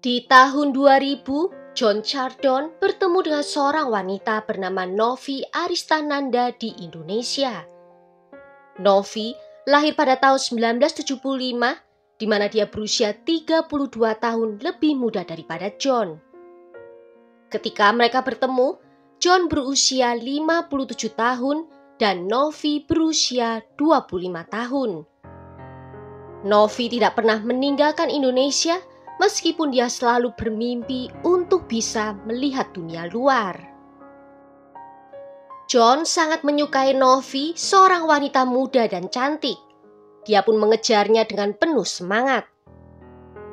Di tahun 2000, John Chardon bertemu dengan seorang wanita bernama Novi Aristananda di Indonesia. Novi lahir pada tahun 1975, di mana dia berusia 32 tahun lebih muda daripada John. Ketika mereka bertemu, John berusia 57 tahun dan Novi berusia 25 tahun. Novi tidak pernah meninggalkan Indonesia meskipun dia selalu bermimpi untuk bisa melihat dunia luar. John sangat menyukai Novi, seorang wanita muda dan cantik. Dia pun mengejarnya dengan penuh semangat.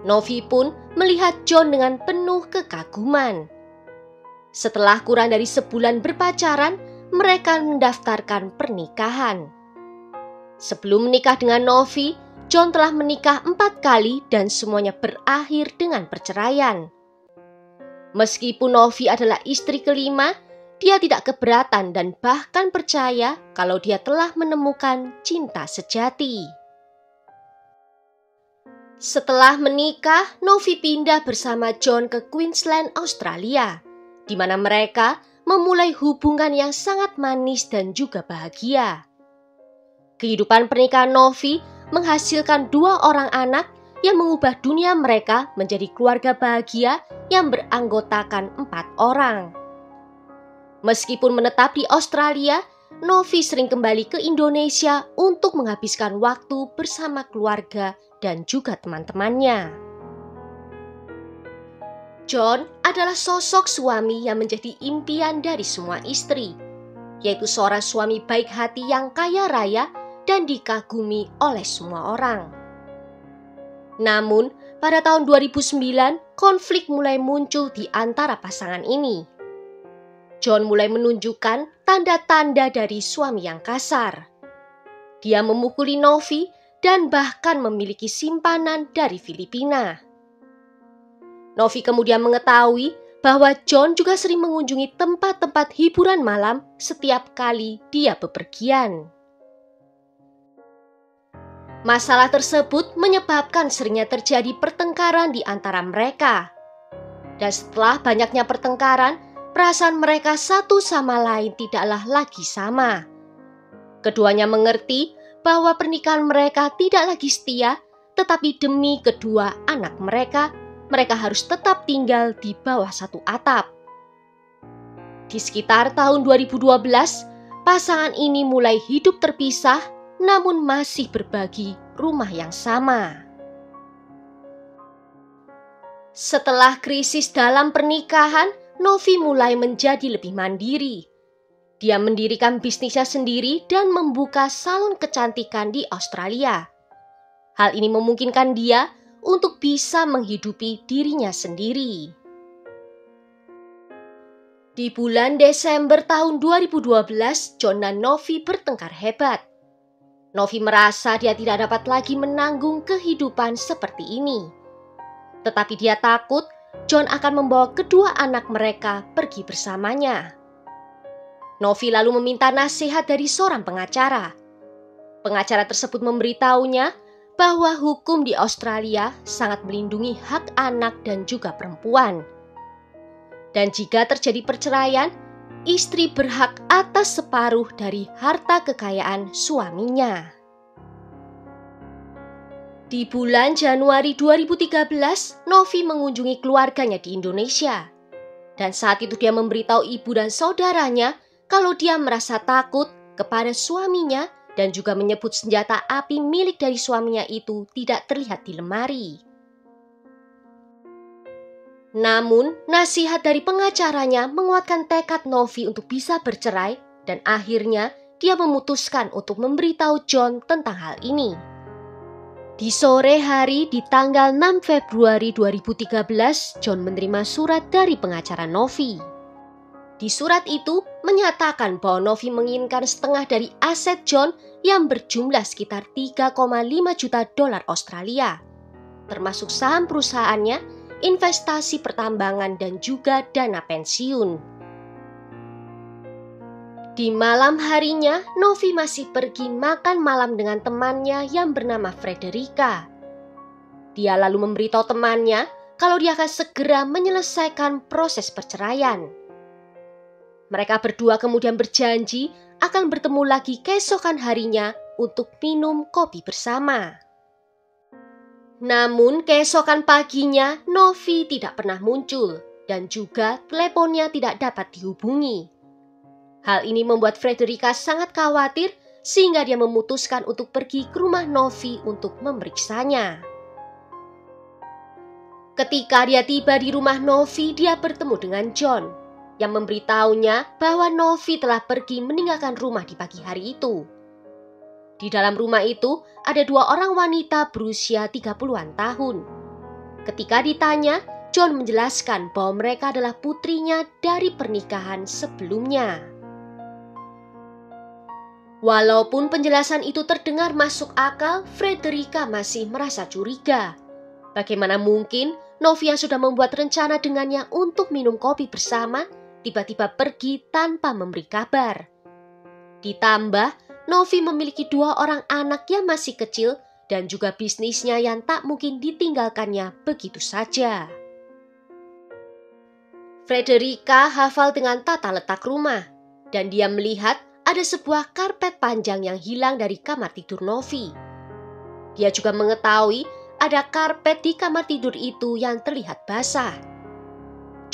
Novi pun melihat John dengan penuh kekaguman. Setelah kurang dari sebulan berpacaran, mereka mendaftarkan pernikahan. Sebelum menikah dengan Novi, John telah menikah 4 kali dan semuanya berakhir dengan perceraian. Meskipun Novi adalah istri kelima, dia tidak keberatan dan bahkan percaya kalau dia telah menemukan cinta sejati. Setelah menikah, Novi pindah bersama John ke Queensland, Australia, di mana mereka memulai hubungan yang sangat manis dan juga bahagia. Kehidupan pernikahan Novi menghasilkan 2 orang anak yang mengubah dunia mereka menjadi keluarga bahagia yang beranggotakan 4 orang. Meskipun menetap di Australia, Novi sering kembali ke Indonesia untuk menghabiskan waktu bersama keluarga dan juga teman-temannya. John adalah sosok suami yang menjadi impian dari semua istri, yaitu seorang suami baik hati yang kaya raya dan dikagumi oleh semua orang. Namun, pada tahun 2009, konflik mulai muncul di antara pasangan ini. John mulai menunjukkan tanda-tanda dari suami yang kasar. Dia memukuli Novi dan bahkan memiliki simpanan dari Filipina. Novi kemudian mengetahui bahwa John juga sering mengunjungi tempat-tempat hiburan malam setiap kali dia bepergian. Masalah tersebut menyebabkan seringnya terjadi pertengkaran di antara mereka. Dan setelah banyaknya pertengkaran, perasaan mereka satu sama lain tidaklah lagi sama. Keduanya mengerti bahwa pernikahan mereka tidak lagi setia, tetapi demi kedua anak mereka, mereka harus tetap tinggal di bawah satu atap. Di sekitar tahun 2012, pasangan ini mulai hidup terpisah, namun masih berbagi rumah yang sama. Setelah krisis dalam pernikahan, Novi mulai menjadi lebih mandiri. Dia mendirikan bisnisnya sendiri dan membuka salon kecantikan di Australia. Hal ini memungkinkan dia untuk bisa menghidupi dirinya sendiri. Di bulan Desember tahun 2012, John dan Novi bertengkar hebat. Novi merasa dia tidak dapat lagi menanggung kehidupan seperti ini. Tetapi dia takut John akan membawa kedua anak mereka pergi bersamanya. Novi lalu meminta nasihat dari seorang pengacara. Pengacara tersebut memberitahunya bahwa hukum di Australia sangat melindungi hak anak dan juga perempuan. Dan jika terjadi perceraian, istri berhak atas separuh dari harta kekayaan suaminya. Di bulan Januari 2013, Novi mengunjungi keluarganya di Indonesia. Dan saat itu dia memberitahu ibu dan saudaranya kalau dia merasa takut kepada suaminya dan juga menyebut senjata api milik dari suaminya itu tidak terlihat di lemari. Namun, nasihat dari pengacaranya menguatkan tekad Novi untuk bisa bercerai dan akhirnya dia memutuskan untuk memberitahu John tentang hal ini. Di sore hari di tanggal 6 Februari 2013, John menerima surat dari pengacara Novi. Di surat itu menyatakan bahwa Novi menginginkan setengah dari aset John yang berjumlah sekitar 3,5 juta dolar Australia, termasuk saham perusahaannya, investasi pertambangan dan juga dana pensiun. Di malam harinya, Novi masih pergi makan malam dengan temannya yang bernama Frederica. Dia lalu memberitahu temannya kalau dia akan segera menyelesaikan proses perceraian. Mereka berdua kemudian berjanji akan bertemu lagi keesokan harinya untuk minum kopi bersama. Namun keesokan paginya Novi tidak pernah muncul dan juga teleponnya tidak dapat dihubungi. Hal ini membuat Frederica sangat khawatir sehingga dia memutuskan untuk pergi ke rumah Novi untuk memeriksanya. Ketika dia tiba di rumah Novi, dia bertemu dengan John yang memberitahunya bahwa Novi telah pergi meninggalkan rumah di pagi hari itu. Di dalam rumah itu ada 2 orang wanita berusia 30-an tahun. Ketika ditanya, John menjelaskan bahwa mereka adalah putrinya dari pernikahan sebelumnya. Walaupun penjelasan itu terdengar masuk akal, Frederica masih merasa curiga. Bagaimana mungkin Novi yang sudah membuat rencana dengannya untuk minum kopi bersama, tiba-tiba pergi tanpa memberi kabar. Ditambah, Novi memiliki 2 orang anak yang masih kecil dan juga bisnisnya yang tak mungkin ditinggalkannya begitu saja. Frederica hafal dengan tata letak rumah dan dia melihat ada sebuah karpet panjang yang hilang dari kamar tidur Novi. Dia juga mengetahui ada karpet di kamar tidur itu yang terlihat basah.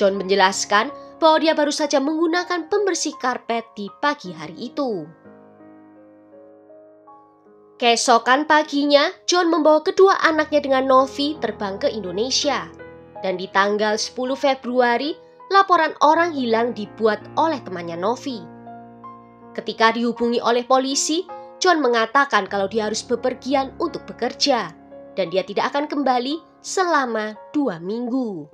John menjelaskan bahwa dia baru saja menggunakan pembersih karpet di pagi hari itu. Keesokan paginya, John membawa kedua anaknya dengan Novi terbang ke Indonesia. Dan di tanggal 10 Februari, laporan orang hilang dibuat oleh temannya Novi. Ketika dihubungi oleh polisi, John mengatakan kalau dia harus bepergian untuk bekerja dan dia tidak akan kembali selama 2 minggu.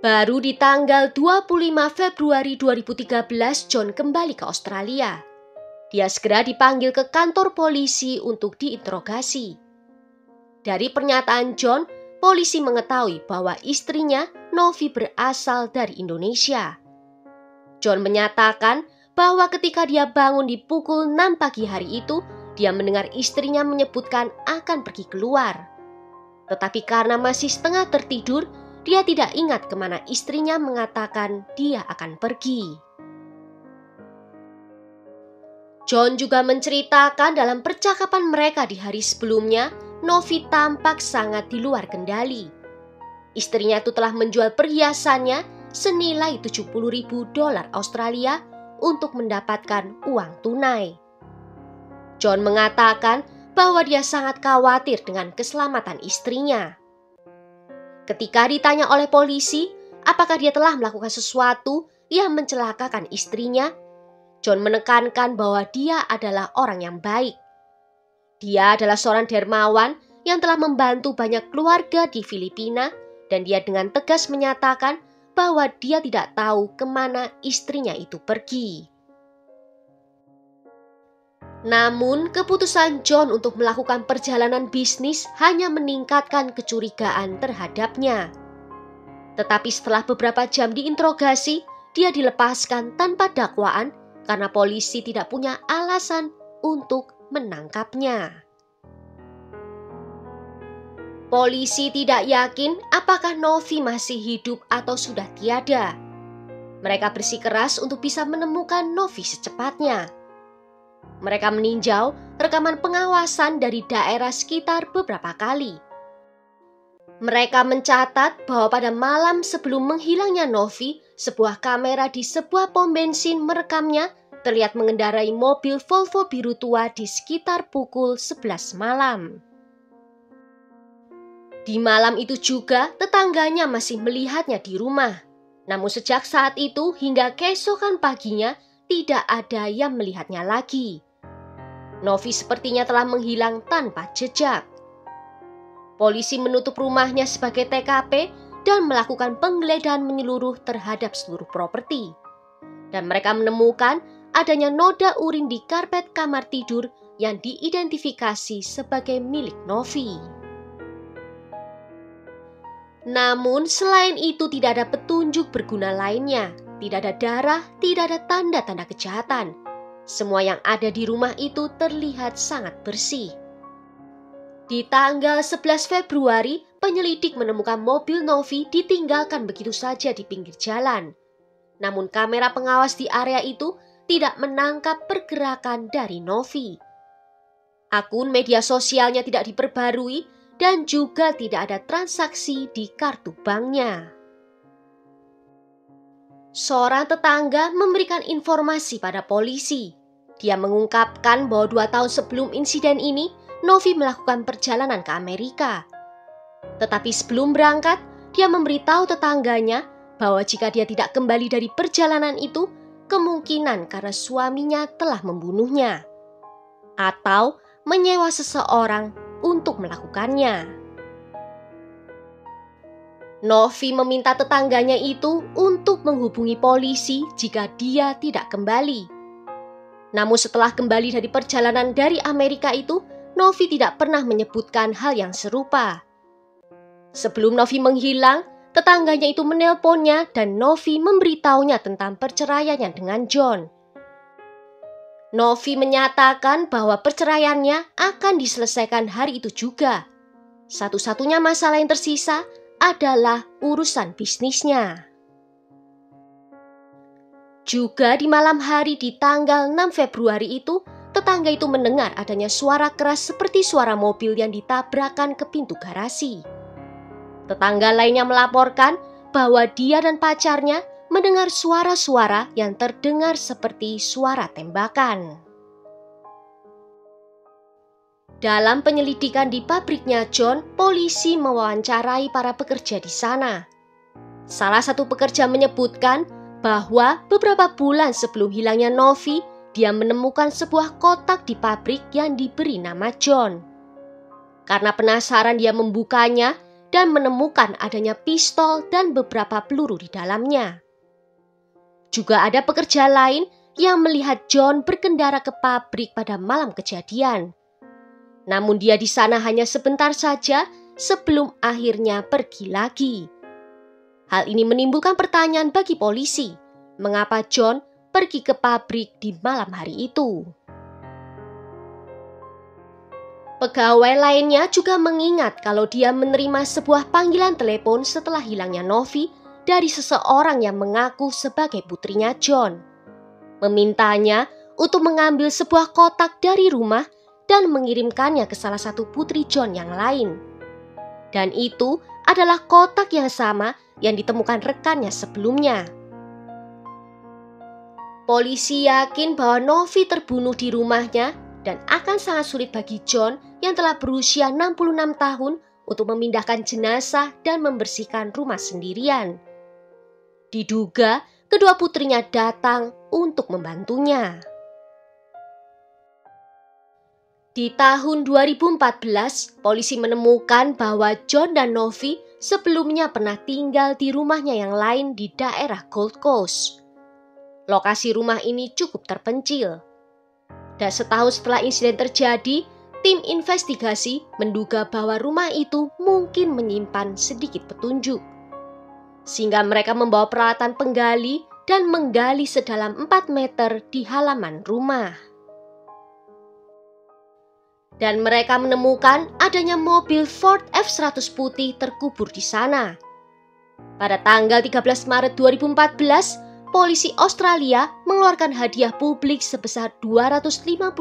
Baru di tanggal 25 Februari 2013, John kembali ke Australia. Dia segera dipanggil ke kantor polisi untuk diinterogasi. Dari pernyataan John, polisi mengetahui bahwa istrinya, Novi, berasal dari Indonesia. John menyatakan bahwa ketika dia bangun di pukul 6 pagi hari itu, dia mendengar istrinya menyebutkan akan pergi keluar. Tetapi karena masih setengah tertidur, dia tidak ingat kemana istrinya mengatakan dia akan pergi. John juga menceritakan dalam percakapan mereka di hari sebelumnya, Novi tampak sangat di luar kendali. Istrinya itu telah menjual perhiasannya senilai $70.000 Australia untuk mendapatkan uang tunai. John mengatakan bahwa dia sangat khawatir dengan keselamatan istrinya. Ketika ditanya oleh polisi apakah dia telah melakukan sesuatu yang mencelakakan istrinya, John menekankan bahwa dia adalah orang yang baik. Dia adalah seorang dermawan yang telah membantu banyak keluarga di Filipina dan dia dengan tegas menyatakan bahwa dia tidak tahu kemana istrinya itu pergi. Namun, keputusan John untuk melakukan perjalanan bisnis hanya meningkatkan kecurigaan terhadapnya. Tetapi setelah beberapa jam diinterogasi, dia dilepaskan tanpa dakwaan karena polisi tidak punya alasan untuk menangkapnya. Polisi tidak yakin apakah Novi masih hidup atau sudah tiada. Mereka bersikeras untuk bisa menemukan Novi secepatnya. Mereka meninjau rekaman pengawasan dari daerah sekitar beberapa kali. Mereka mencatat bahwa pada malam sebelum menghilangnya Novi, sebuah kamera di sebuah pom bensin merekamnya terlihat mengendarai mobil Volvo biru tua di sekitar pukul 11 malam. Di malam itu juga tetangganya masih melihatnya di rumah. Namun sejak saat itu hingga keesokan paginya tidak ada yang melihatnya lagi. Novi sepertinya telah menghilang tanpa jejak. Polisi menutup rumahnya sebagai TKP dan melakukan penggeledahan menyeluruh terhadap seluruh properti. Dan mereka menemukan adanya noda urin di karpet kamar tidur yang diidentifikasi sebagai milik Novi. Namun selain itu tidak ada petunjuk berguna lainnya. Tidak ada darah, tidak ada tanda-tanda kejahatan. Semua yang ada di rumah itu terlihat sangat bersih. Di tanggal 11 Februari, penyelidik menemukan mobil Novi ditinggalkan begitu saja di pinggir jalan. Namun kamera pengawas di area itu tidak menangkap pergerakan dari Novi. Akun media sosialnya tidak diperbarui dan juga tidak ada transaksi di kartu banknya. Seorang tetangga memberikan informasi pada polisi. Dia mengungkapkan bahwa 2 tahun sebelum insiden ini, Novi melakukan perjalanan ke Amerika. Tetapi sebelum berangkat, dia memberitahu tetangganya bahwa jika dia tidak kembali dari perjalanan itu, kemungkinan karena suaminya telah membunuhnya atau menyewa seseorang untuk melakukannya. Novi meminta tetangganya itu untuk menghubungi polisi jika dia tidak kembali. Namun setelah kembali dari perjalanan dari Amerika itu, Novi tidak pernah menyebutkan hal yang serupa. Sebelum Novi menghilang, tetangganya itu menelponnya dan Novi memberitahunya tentang perceraiannya dengan John. Novi menyatakan bahwa perceraiannya akan diselesaikan hari itu juga. Satu-satunya masalah yang tersisa adalah urusan bisnisnya. Juga di malam hari di tanggal 6 Februari itu, tetangga itu mendengar adanya suara keras seperti suara mobil yang ditabrakkan ke pintu garasi. Tetangga lainnya melaporkan bahwa dia dan pacarnya mendengar suara-suara yang terdengar seperti suara tembakan. Dalam penyelidikan di pabriknya John, polisi mewawancarai para pekerja di sana. Salah satu pekerja menyebutkan bahwa beberapa bulan sebelum hilangnya Novi, dia menemukan sebuah kotak di pabrik yang diberi nama John. Karena penasaran, dia membukanya dan menemukan adanya pistol dan beberapa peluru di dalamnya. Juga ada pekerja lain yang melihat John berkendara ke pabrik pada malam kejadian. Namun dia di sana hanya sebentar saja sebelum akhirnya pergi lagi. Hal ini menimbulkan pertanyaan bagi polisi, mengapa John pergi ke pabrik di malam hari itu. Pegawai lainnya juga mengingat kalau dia menerima sebuah panggilan telepon setelah hilangnya Novi dari seseorang yang mengaku sebagai putrinya John. Memintanya untuk mengambil sebuah kotak dari rumah dan mengirimkannya ke salah satu putri John yang lain. Dan itu adalah kotak yang sama yang ditemukan rekannya sebelumnya. Polisi yakin bahwa Novi terbunuh di rumahnya dan akan sangat sulit bagi John yang telah berusia 66 tahun untuk memindahkan jenazah dan membersihkan rumah sendirian. Diduga kedua putrinya datang untuk membantunya. Di tahun 2014, polisi menemukan bahwa John dan Novi sebelumnya pernah tinggal di rumahnya yang lain di daerah Gold Coast. Lokasi rumah ini cukup terpencil. Dan setahun setelah insiden terjadi, tim investigasi menduga bahwa rumah itu mungkin menyimpan sedikit petunjuk. Sehingga mereka membawa peralatan penggali dan menggali sedalam 4 meter di halaman rumah. Dan mereka menemukan adanya mobil Ford F100 putih terkubur di sana. Pada tanggal 13 Maret 2014, polisi Australia mengeluarkan hadiah publik sebesar $250.000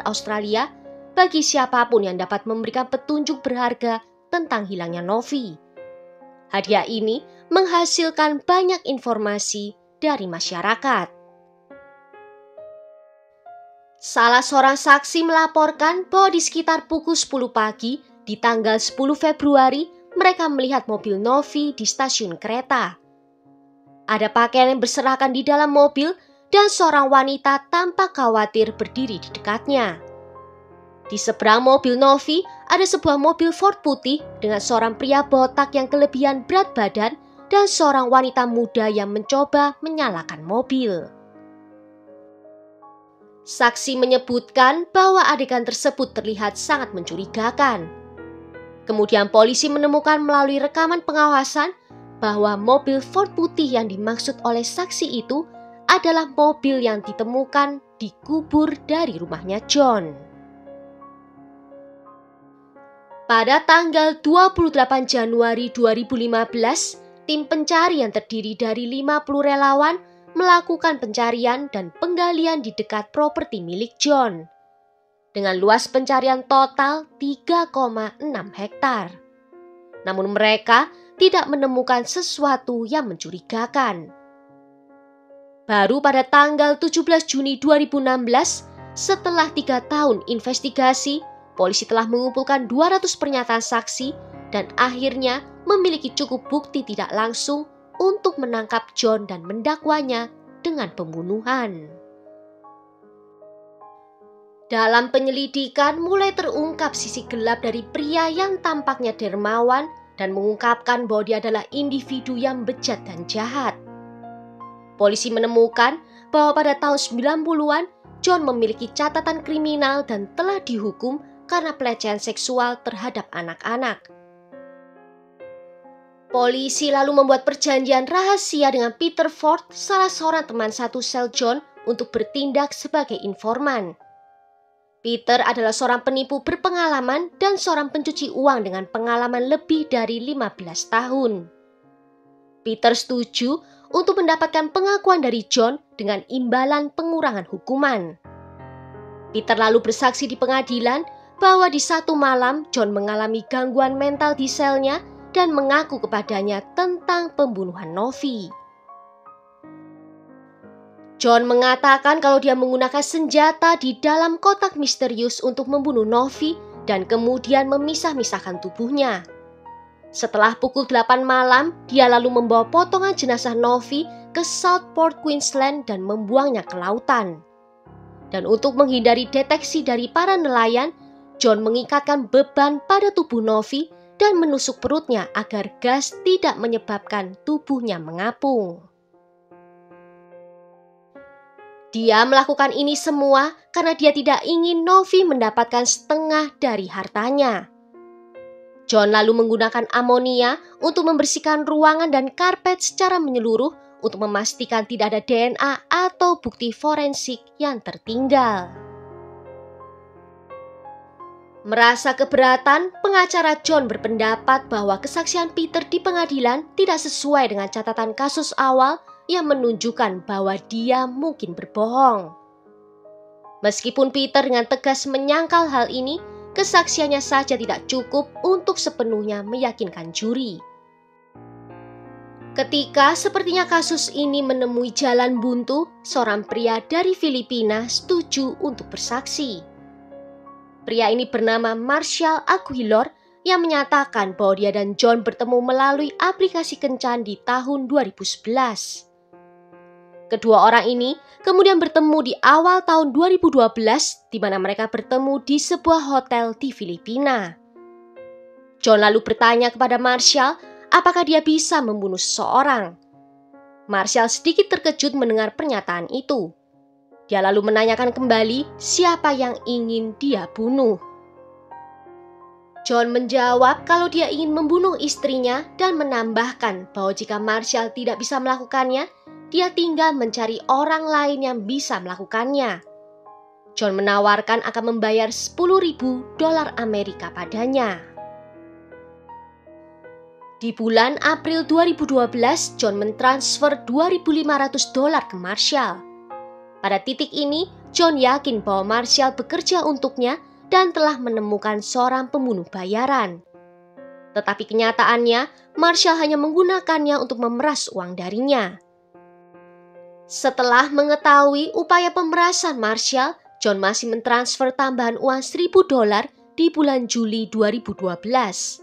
Australia bagi siapapun yang dapat memberikan petunjuk berharga tentang hilangnya Novi. Hadiah ini menghasilkan banyak informasi dari masyarakat. Salah seorang saksi melaporkan bahwa di sekitar pukul 10 pagi di tanggal 10 Februari mereka melihat mobil Novi di stasiun kereta. Ada pakaian yang berserakan di dalam mobil dan seorang wanita tampak khawatir berdiri di dekatnya. Di seberang mobil Novi ada sebuah mobil Ford putih dengan seorang pria botak yang kelebihan berat badan dan seorang wanita muda yang mencoba menyalakan mobil. Saksi menyebutkan bahwa adegan tersebut terlihat sangat mencurigakan. Kemudian polisi menemukan melalui rekaman pengawasan bahwa mobil Ford putih yang dimaksud oleh saksi itu adalah mobil yang ditemukan dikubur dari rumahnya John. Pada tanggal 28 Januari 2015, tim pencari yang terdiri dari 50 relawan melakukan pencarian dan penggalian di dekat properti milik John. Dengan luas pencarian total 3,6 hektar. Namun mereka tidak menemukan sesuatu yang mencurigakan. Baru pada tanggal 17 Juni 2016, setelah 3 tahun investigasi, polisi telah mengumpulkan 200 pernyataan saksi dan akhirnya memiliki cukup bukti tidak langsung untuk menangkap John dan mendakwanya dengan pembunuhan. Dalam penyelidikan mulai terungkap sisi gelap dari pria yang tampaknya dermawan dan mengungkapkan bahwa dia adalah individu yang bejat dan jahat. Polisi menemukan bahwa pada tahun 90-an John memiliki catatan kriminal dan telah dihukum karena pelecehan seksual terhadap anak-anak. Polisi lalu membuat perjanjian rahasia dengan Peter Ford, salah seorang teman satu sel John, untuk bertindak sebagai informan. Peter adalah seorang penipu berpengalaman dan seorang pencuci uang dengan pengalaman lebih dari 15 tahun. Peter setuju untuk mendapatkan pengakuan dari John dengan imbalan pengurangan hukuman. Peter lalu bersaksi di pengadilan bahwa di satu malam John mengalami gangguan mental di selnya dan mengaku kepadanya tentang pembunuhan Novi. John mengatakan kalau dia menggunakan senjata di dalam kotak misterius untuk membunuh Novi dan kemudian memisah-misahkan tubuhnya. Setelah pukul 8 malam, dia lalu membawa potongan jenazah Novi ke Southport, Queensland dan membuangnya ke lautan. Dan untuk menghindari deteksi dari para nelayan, John mengikatkan beban pada tubuh Novi dan menusuk perutnya agar gas tidak menyebabkan tubuhnya mengapung. Dia melakukan ini semua karena dia tidak ingin Novi mendapatkan setengah dari hartanya. John lalu menggunakan amonia untuk membersihkan ruangan dan karpet secara menyeluruh untuk memastikan tidak ada DNA atau bukti forensik yang tertinggal. Merasa keberatan, pengacara John berpendapat bahwa kesaksian Peter di pengadilan tidak sesuai dengan catatan kasus awal yang menunjukkan bahwa dia mungkin berbohong. Meskipun Peter dengan tegas menyangkal hal ini, kesaksiannya saja tidak cukup untuk sepenuhnya meyakinkan juri. Ketika sepertinya kasus ini menemui jalan buntu, seorang pria dari Filipina setuju untuk bersaksi. Pria ini bernama Marshall Aguilar yang menyatakan bahwa dia dan John bertemu melalui aplikasi kencan di tahun 2011. Kedua orang ini kemudian bertemu di awal tahun 2012 di mana mereka bertemu di sebuah hotel di Filipina. John lalu bertanya kepada Marshall apakah dia bisa membunuh seseorang. Marshall sedikit terkejut mendengar pernyataan itu. Dia lalu menanyakan kembali siapa yang ingin dia bunuh. John menjawab kalau dia ingin membunuh istrinya dan menambahkan bahwa jika Marshall tidak bisa melakukannya, dia tinggal mencari orang lain yang bisa melakukannya. John menawarkan akan membayar $10.000 Amerika padanya. Di bulan April 2012, John mentransfer $2.500 ke Marshall. Pada titik ini, John yakin bahwa Marshall bekerja untuknya dan telah menemukan seorang pembunuh bayaran. Tetapi kenyataannya, Marshall hanya menggunakannya untuk memeras uang darinya. Setelah mengetahui upaya pemerasan Marshall, John masih mentransfer tambahan uang $1.000 di bulan Juli 2012.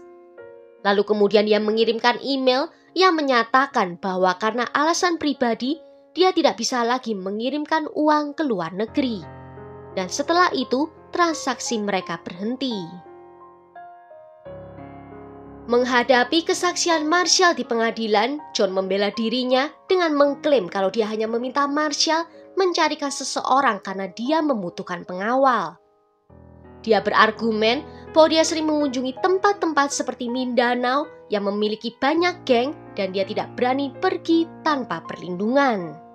Lalu kemudian dia mengirimkan email yang menyatakan bahwa karena alasan pribadi, dia tidak bisa lagi mengirimkan uang ke luar negeri. Dan setelah itu, transaksi mereka berhenti. Menghadapi kesaksian Marshall di pengadilan, John membela dirinya dengan mengklaim kalau dia hanya meminta Marshall mencarikan seseorang karena dia membutuhkan pengawal. Dia berargumen bahwa dia sering mengunjungi tempat-tempat seperti Mindanao yang memiliki banyak geng dan dia tidak berani pergi tanpa perlindungan.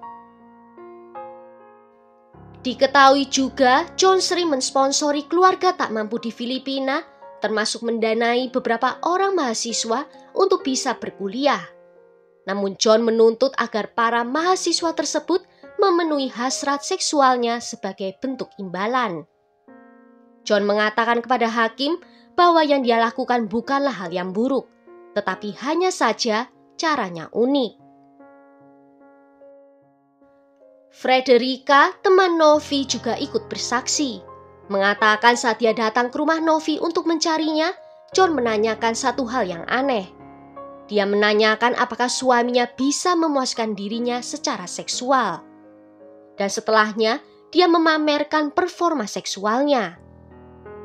Diketahui juga, John sering mensponsori keluarga tak mampu di Filipina, termasuk mendanai beberapa orang mahasiswa untuk bisa berkuliah. Namun John menuntut agar para mahasiswa tersebut memenuhi hasrat seksualnya sebagai bentuk imbalan. John mengatakan kepada hakim bahwa yang dia lakukan bukanlah hal yang buruk, tetapi hanya saja caranya unik. Frederica, teman Novi, juga ikut bersaksi. Mengatakan saat dia datang ke rumah Novi untuk mencarinya, John menanyakan satu hal yang aneh. Dia menanyakan apakah suaminya bisa memuaskan dirinya secara seksual. Dan setelahnya, dia memamerkan performa seksualnya.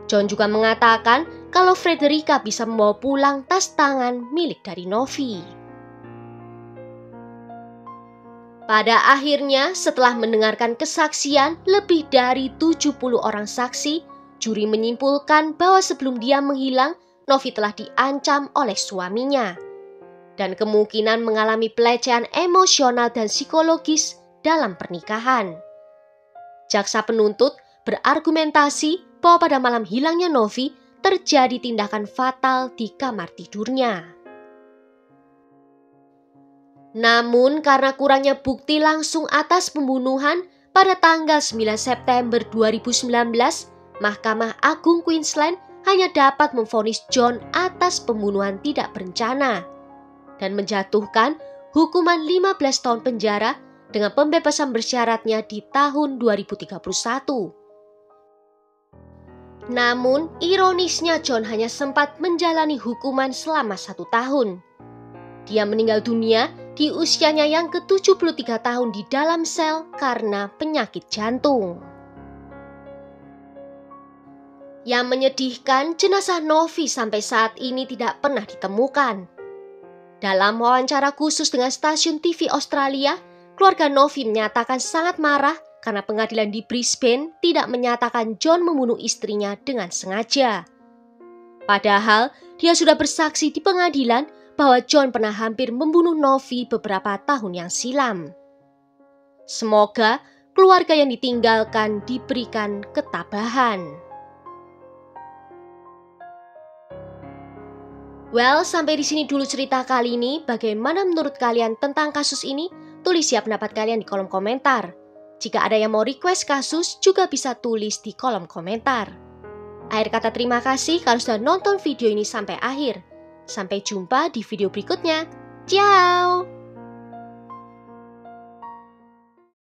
John juga mengatakan kalau Frederica bisa membawa pulang tas tangan milik dari Novi. Pada akhirnya, setelah mendengarkan kesaksian lebih dari 70 orang saksi, juri menyimpulkan bahwa sebelum dia menghilang, Novi telah diancam oleh suaminya dan kemungkinan mengalami pelecehan emosional dan psikologis dalam pernikahan. Jaksa penuntut berargumentasi bahwa pada malam hilangnya Novi terjadi tindakan fatal di kamar tidurnya. Namun karena kurangnya bukti langsung atas pembunuhan, pada tanggal 9 September 2019, Mahkamah Agung Queensland hanya dapat memvonis John atas pembunuhan tidak berencana dan menjatuhkan hukuman 15 tahun penjara dengan pembebasan bersyaratnya di tahun 2031. Namun, ironisnya John hanya sempat menjalani hukuman selama 1 tahun. Dia meninggal dunia di usianya yang ke-73 tahun di dalam sel karena penyakit jantung. Yang menyedihkan, jenazah Novi sampai saat ini tidak pernah ditemukan. Dalam wawancara khusus dengan stasiun TV Australia, keluarga Novi menyatakan sangat marah karena pengadilan di Brisbane tidak menyatakan John membunuh istrinya dengan sengaja. Padahal, dia sudah bersaksi di pengadilan bahwa John pernah hampir membunuh Novi beberapa tahun yang silam. Semoga keluarga yang ditinggalkan diberikan ketabahan. Well, sampai di sini dulu cerita kali ini. Bagaimana menurut kalian tentang kasus ini? Tulis ya pendapat kalian di kolom komentar. Jika ada yang mau request kasus, juga bisa tulis di kolom komentar. Akhir kata terima kasih kalau sudah nonton video ini sampai akhir. Sampai jumpa di video berikutnya. Ciao!